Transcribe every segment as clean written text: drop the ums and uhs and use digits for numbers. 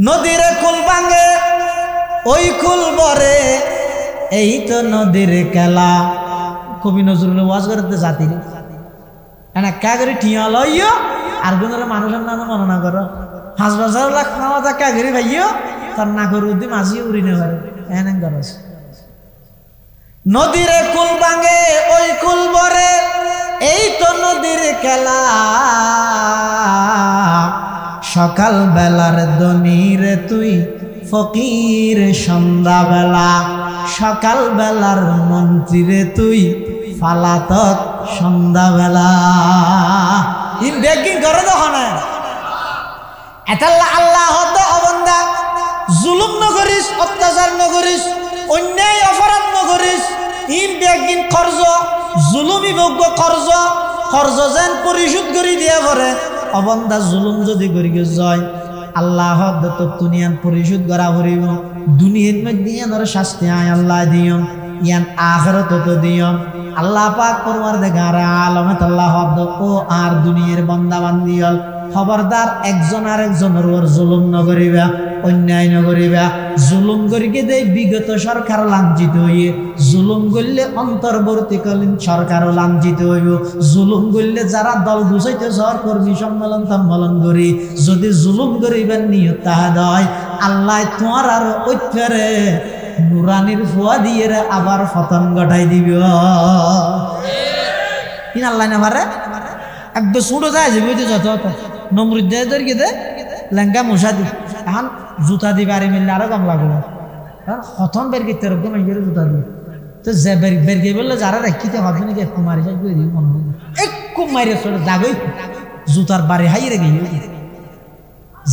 নদীরে কুল ভাঙে ওই কুল বরে, এই তো নদীর খেলা। কবি নজরুল ওয়াজ করতে জাতির এনা কা করে ঠিয়া লইও আর গুণের মানুষের নাম মননা করো 5,000 লাখ খাওয়া তা কা করে ভাইও তার না করে উদ্দি মাঝি উড়ি না পারে এনে গরস। নদীরে কুল ভাঙে ওই কুল বরে, এই তো নদীর খেলা। সকাল বেলার দনিরে তুই ফকির সন্ধ্যা বেলা, সকাল বেলার মন্ত্রীরে তুই ফালাতক সন্ধ্যা বেলা। ইন বেকিং করে তখন এতাল্লা আল্লাহ হত অবন্দা জুলুম নগরিস, অত্যাচার নগরিস, অন্যায় অপরাধ নগরিস। ইন বেকিং কর্জ জুলুমি ভোগ্য কর্জ, কর্জ যেন পরিশোধ করে দিয়া পরে অবন্দা জুলুম যদি করি যায় আল্লাহ তো দুনিয়ান পরিশোধ করা করিব। দুনিয়ার মধ্যে ইয়ানোর শাস্তি আয় আল্লাহ দিও, ইয়ান আখিরাত তো দিও। আল্লাহ পাক পরওয়ারদিগার আলমে আল্লাহ ও আর দুনিয়ার বান্দা বান্দি হল খবরদার একজন আর একজনের ওর জুলুম নকরিবা, অন্যায় নকরিবা। জুলুম করিকে দেয় বিগত সরকার লাঞ্ছিত হইয়ে, জুলুম করলে অন্তর্বর্তীকালীন সরকারও লাঞ্ছিত হইব। জুলুম করলে যারা দল গুছাইতে সর কর্মী সম্মেলন সম্মেলন করি যদি জুলুম করিবার নিয়ত তাহাদ হয়, আল্লাহ তোমার আর ঐক্যরে নুরানির ফুয়া দিয়ে আবার ফতন ঘটাই দিব। কিন আল্লাহ না পারে একদম ছুটো যায় যাবে যত নমরুদ দে লেঙ্গা মশা দি এখন জুতা দি বাড়ি মিললে আরো কম লাগলো। হতন বের করতে এরকম জুতা দি তো যে বের গে বললে যারা রাখিতে হবে নাকি একটু মারি যাই করে দিই মনে হয় একটু মারি চলে যাগই জুতার বাড়ি হাইরে গিয়ে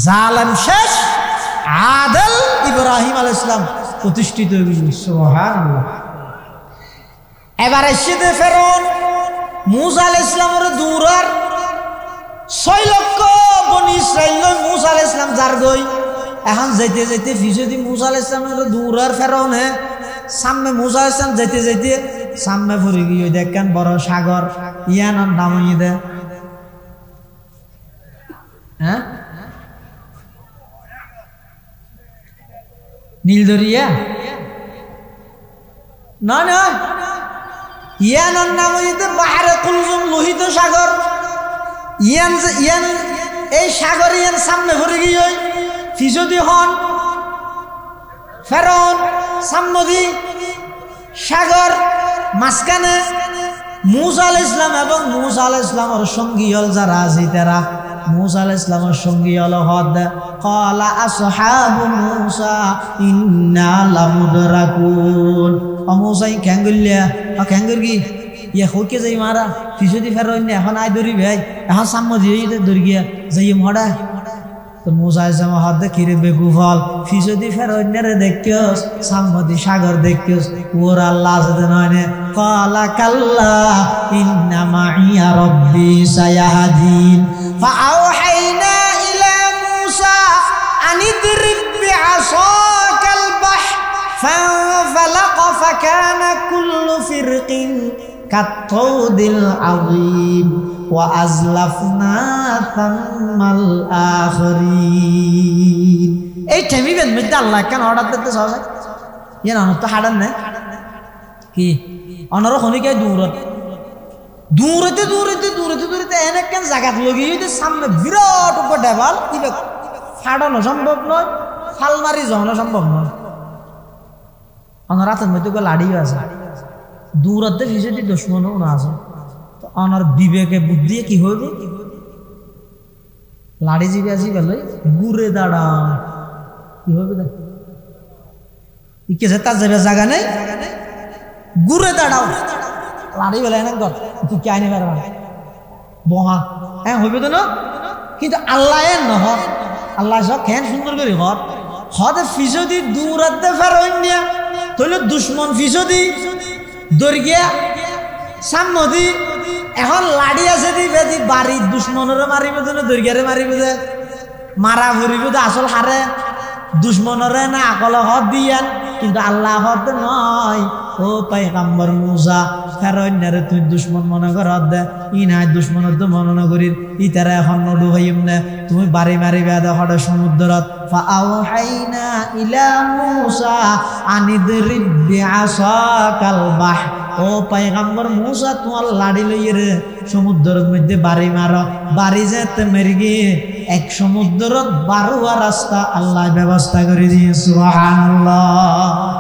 জালেম শেষ আদল ইব্রাহিম আলাইহিস সালাম প্রতিষ্ঠিত হইল। সুবহানাল্লাহ। এবারে শীতে ফেরন মুসা আলাইহিস সালামের দূরার 6 লক্ষ বনি ইসরাইল মুসা আলাইহিস সালাম যার গই এখন যাইতে যাইতে ফিসদি মুসা আলাইহিস সালামের দূরার ফেরন হে সামনে মুসা আলাইহিস সালাম যাইতে যাইতে সামনে পড়ে গিয়ে দেখেন বড় সাগর ইয়ানোর নাম দে হ্যাঁ নীলদরিয়া না না ইয়ানোর নাম হইতে বাহারে কুলজুম লোহিত সাগর। ইয়ান ইয়ান এই সাগর ইয়ান সামনে ভরে গিয়ে ফিসদি হন ফেরন সামনদি সাগর মাঝখানে মুসা আলাইহিস সালাম এবং মুসা আলাইহিস সালামের সঙ্গী হল যারা আছে তারা মুসা আলাইহিস সালামের সঙ্গী হল হদ ক্বালা আসহাবু মুসা ইন্না লামুদরাকুন। ও মুসা ক্যাঙ্গুলিয়া ও ক্যাঙ্গুর কি ইয়া হোকে যাই মারা ফিসদি ফেরন এখন আই দরি ভাই এখন সামনে দিয়ে দরি গিয়া যাই মডা তো মুসা আলাইহিস সালাম হদ কিরে বেকুফল ফিসদি ফেরন রে দেখিও সামনে সাগর দেখিও ওর আল্লাহ আছে নয় ক্বালা কাল্লা ইন্না মাইয়া রাব্বি সায়াহদিন ফাআওহাইনা ইলা মুসা আন ইদরিব বিআসাকাল বাহর ফানফালাকা ফাকানা কুল্লু ফিরকিন কাত্তাউদিল আযীম ওয়া আজলাফনা থাম্মাল আখিরিন। এই টেমিবেন মধ্যে আল্লাহ কেন অর্ডার দিতে সহজ ইয়ে না তো হাডান না কি অনর খনিকে দূরত দূরতে দূরতে দূরতে দূরতে এনে কেন জায়গা লগিয়ে সামনে বিরাট উপর ডেবাল ইবে ফাড়ানো সম্ভব নয়, ফালমারি জমানো সম্ভব নয়। অনর রাতের মধ্যে লাড়িও আছে দূরতে ফিসেটি দুশ্মনও না আছে তো অনর বিবেকে বুদ্ধি কি হইব লাড়ি জিবে আসি গেল ঘুরে দাঁড়া কি হবে দেখ ইকে তার যাবে জায়গা নেই ঘুরে দাঁড়াও লাড়ি বেলা এনে গর তুই কে আইনে পারবা বহা হ্যাঁ হইবে তো না কিন্তু আল্লাহ এর নহ আল্লাহ সব খেন সুন্দর করে ঘর হদে ফিসদি দূরাতে ফেরোইন নিয়া তইলে দুশ্মন ফিসদি দর্গিয়া সামদি এখন লাড়ি আছে দি বেদি বাড়ি দুশ্মনরে মারিব না দর্গিয়ারে মারিব যে মারা ভরিব যে আসল হারে দুশ্মনরে না আকল হদ দিয়ান কিন্তু আল্লাহ হদ নয় ও পয়গম্বর মুসা ফেরন্যারে তুই দুশ্মন মনে কর দে ই নাই দুশ্মন তো মনে নগরীর ই তারা এখন নডু হইম না তুমি বাড়ি মারি বেদা হড়ে সমুদ্রত ফাআওহাইনা ইলা মূসা আনিদরিব বিআসাকাল বাহ ও পয়গম্বর মূসা তোমার লাড়ি লইয়ে রে সমুদ্রের মধ্যে বাড়ি মারো বাড়ি যেতে মেরে গিয়ে এক সমুদ্রত 12 রাস্তা আল্লাহ ব্যবস্থা করে দিয়ে সুবহানাল্লাহ